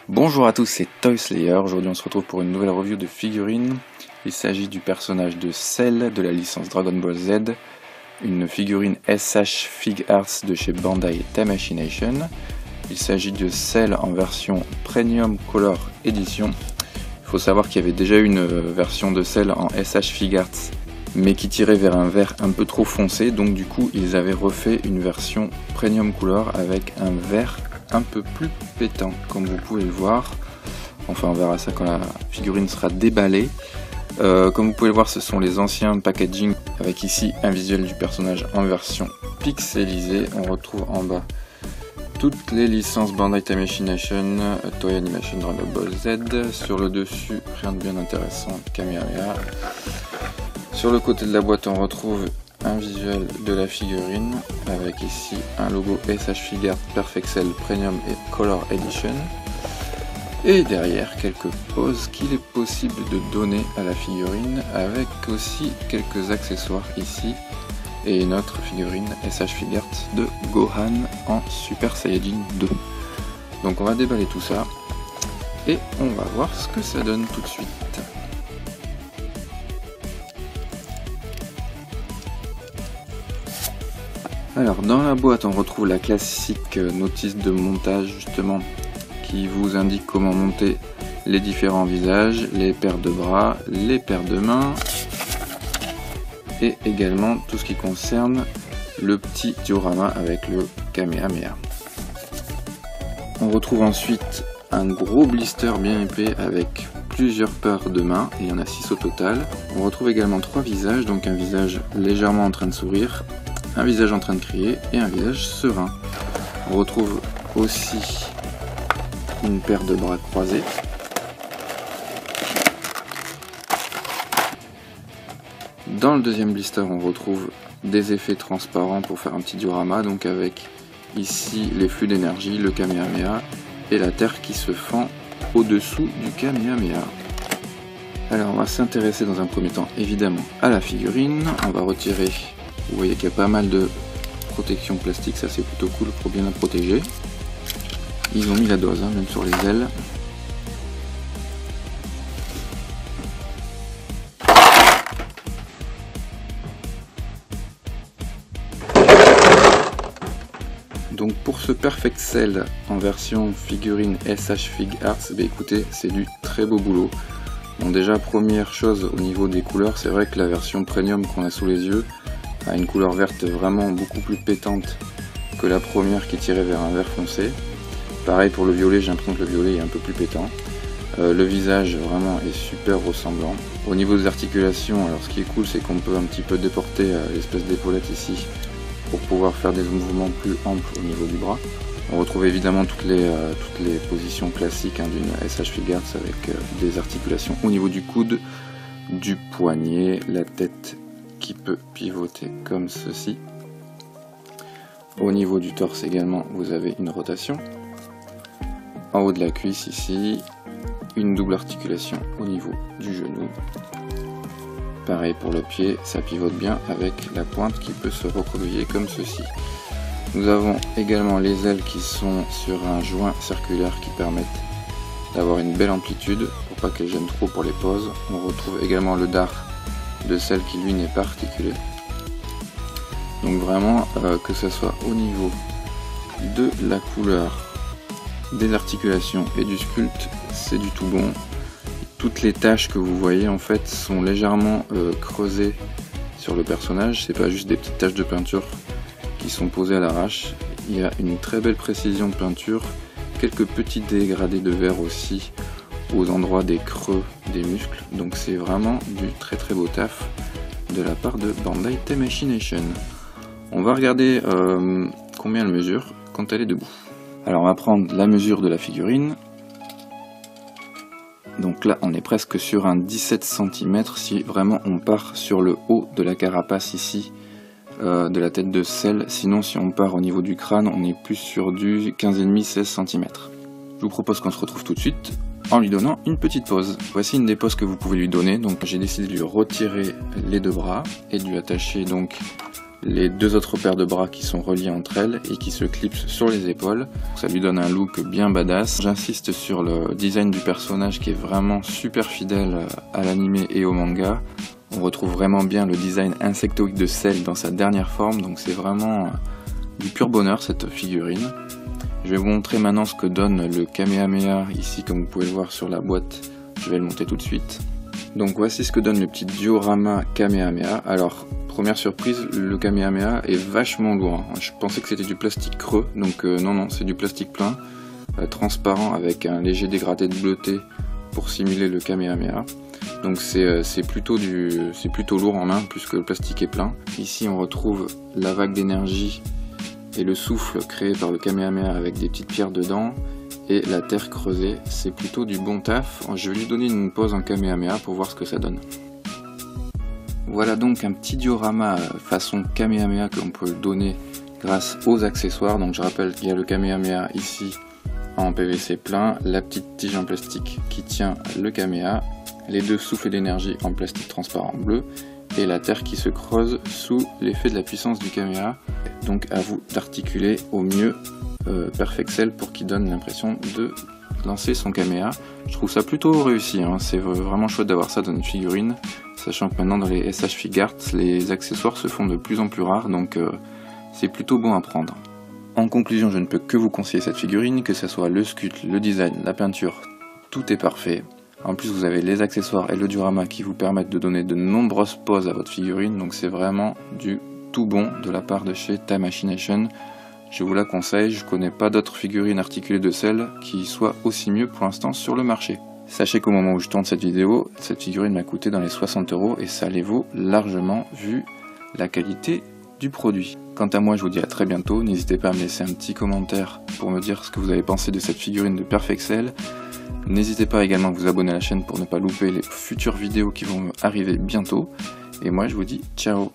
Bonjour à tous, c'est Toy Slayer. Aujourd'hui on se retrouve pour une nouvelle review de figurines. Il s'agit du personnage de Cell de la licence Dragon Ball Z, une figurine SH Figuarts de chez Bandai Tamashii. Il s'agit de Cell en version Premium Color Edition. Il faut savoir qu'il y avait déjà une version de Cell en SH Figuarts, mais qui tirait vers un vert un peu trop foncé, donc du coup ils avaient refait une version Premium Color avec un vert un peu plus pétant, comme vous pouvez le voir. Enfin on verra ça quand la figurine sera déballée. Comme vous pouvez le voir, ce sont les anciens packaging, avec ici un visuel du personnage en version pixelisée. On retrouve en bas toutes les licences Bandai Tamashii, Toei Animation, Dragon Ball Z. Sur le dessus, rien de bien intéressant, Kamehameha. Sur le côté de la boîte, on retrouve un visuel de la figurine avec ici un logo SH Figuarts Perfect Cell Premium et Color Edition, et derrière quelques poses qu'il est possible de donner à la figurine, avec aussi quelques accessoires ici et une autre figurine SH Figuarts de Gohan en Super Saiyajin 2. Donc on va déballer tout ça et on va voir ce que ça donne tout de suite. Alors dans la boîte on retrouve la classique notice de montage justement qui vous indique comment monter les différents visages, les paires de bras, les paires de mains et également tout ce qui concerne le petit diorama avec le Kamehameha. On retrouve ensuite un gros blister bien épais avec plusieurs paires de mains, il y en a 6 au total. On retrouve également 3 visages, donc un visage légèrement en train de sourire, un visage en train de crier et un visage serein. On retrouve aussi une paire de bras croisés. Dans le deuxième blister, on retrouve des effets transparents pour faire un petit diorama, donc avec ici les flux d'énergie, le Kamehameha et la terre qui se fend au-dessous du Kamehameha. Alors on va s'intéresser dans un premier temps évidemment à la figurine. On va retirer, vous voyez qu'il y a pas mal de protection plastique, ça c'est plutôt cool pour bien la protéger. Ils ont mis la dose, même sur les ailes. Donc pour ce Perfect Cell en version figurine SH Figuarts, écoutez, c'est du très beau boulot. Bon, déjà première chose au niveau des couleurs, c'est vrai que la version premium qu'on a sous les yeux a une couleur verte vraiment beaucoup plus pétante que la première qui tirait vers un vert foncé. Pareil pour le violet, j'ai l'impression que le violet est un peu plus pétant. Le visage vraiment est super ressemblant. Au niveau des articulations, alors ce qui est cool, c'est qu'on peut un petit peu déporter l'espèce d'épaulette ici pour pouvoir faire des mouvements plus amples au niveau du bras. On retrouve évidemment toutes les positions classiques d'une SH Figuarts avec des articulations au niveau du coude, du poignet, la tête qui peut pivoter comme ceci. Au niveau du torse également, vous avez une rotation. En haut de la cuisse ici, une double articulation au niveau du genou. Pareil pour le pied, ça pivote bien avec la pointe qui peut se recroqueviller comme ceci. Nous avons également les ailes qui sont sur un joint circulaire qui permettent d'avoir une belle amplitude pour pas qu'elles gênent trop pour les poses. On retrouve également le dard de celle qui lui n'est pas articulé. Donc vraiment que ce soit au niveau de la couleur, des articulations et du sculpte, c'est du tout bon. Toutes les taches que vous voyez en fait sont légèrement creusées sur le personnage, c'est pas juste des petites taches de peinture qui sont posées à l'arrache. Il y a une très belle précision de peinture, quelques petits dégradés de vert aussi aux endroits des creux des muscles, donc c'est vraiment du très très beau taf de la part de Bandai Tamashii. On va regarder combien elle mesure quand elle est debout. Alors on va prendre la mesure de la figurine. Donc là on est presque sur un 17 cm si vraiment on part sur le haut de la carapace ici de la tête de Cell. Sinon si on part au niveau du crâne on est plus sur du 15,5-16 cm. Je vous propose qu'on se retrouve tout de suite en lui donnant une petite pose. Voici une des poses que vous pouvez lui donner. Donc j'ai décidé de lui retirer les deux bras et de lui attacher donc les deux autres paires de bras qui sont reliés entre elles et qui se clipsent sur les épaules. Ça lui donne un look bien badass. J'insiste sur le design du personnage qui est vraiment super fidèle à l'anime et au manga. On retrouve vraiment bien le design insectoïde de Cell dans sa dernière forme, donc c'est vraiment du pur bonheur cette figurine. Je vais vous montrer maintenant ce que donne le Kamehameha ici, comme vous pouvez le voir sur la boîte. Je vais le monter tout de suite. Donc voici ce que donne le petit diorama Kamehameha. Alors, première surprise, le Kamehameha est vachement lourd. Je pensais que c'était du plastique creux, donc non, c'est du plastique plein, transparent avec un léger dégradé de bleuté pour simuler le Kamehameha. Donc c'est plutôt lourd en main puisque le plastique est plein. Ici on retrouve la vague d'énergie et le souffle créé par le Kamehameha avec des petites pierres dedans et la terre creusée. C'est plutôt du bon taf. Je vais lui donner une pose en Kamehameha pour voir ce que ça donne. Voilà donc un petit diorama façon Kamehameha que l'on peut donner grâce aux accessoires. Donc je rappelle qu'il y a le Kamehameha ici en PVC plein, la petite tige en plastique qui tient le Kamehameha, les deux souffles d'énergie en plastique transparent bleu et la terre qui se creuse sous l'effet de la puissance du Kamehameha. Donc à vous d'articuler au mieux Perfect Cell pour qu'il donne l'impression de lancer son Kamehameha. Je trouve ça plutôt réussi, hein. C'est vraiment chouette d'avoir ça dans une figurine, sachant que maintenant dans les SH Figuarts, les accessoires se font de plus en plus rares, donc c'est plutôt bon à prendre. En conclusion, je ne peux que vous conseiller cette figurine, que ce soit le sculpte, le design, la peinture, tout est parfait. En plus, vous avez les accessoires et le diorama qui vous permettent de donner de nombreuses poses à votre figurine, donc c'est vraiment du tout bon de la part de chez Time Machination. Je vous la conseille, je connais pas d'autres figurines articulées de Cell qui soient aussi mieux pour l'instant sur le marché. Sachez qu'au moment où je tourne cette vidéo, cette figurine m'a coûté dans les 60 € et ça les vaut largement vu la qualité du produit. Quant à moi, je vous dis à très bientôt, n'hésitez pas à me laisser un petit commentaire pour me dire ce que vous avez pensé de cette figurine de Perfect Cell. N'hésitez pas également à vous abonner à la chaîne pour ne pas louper les futures vidéos qui vont arriver bientôt. Et moi je vous dis ciao.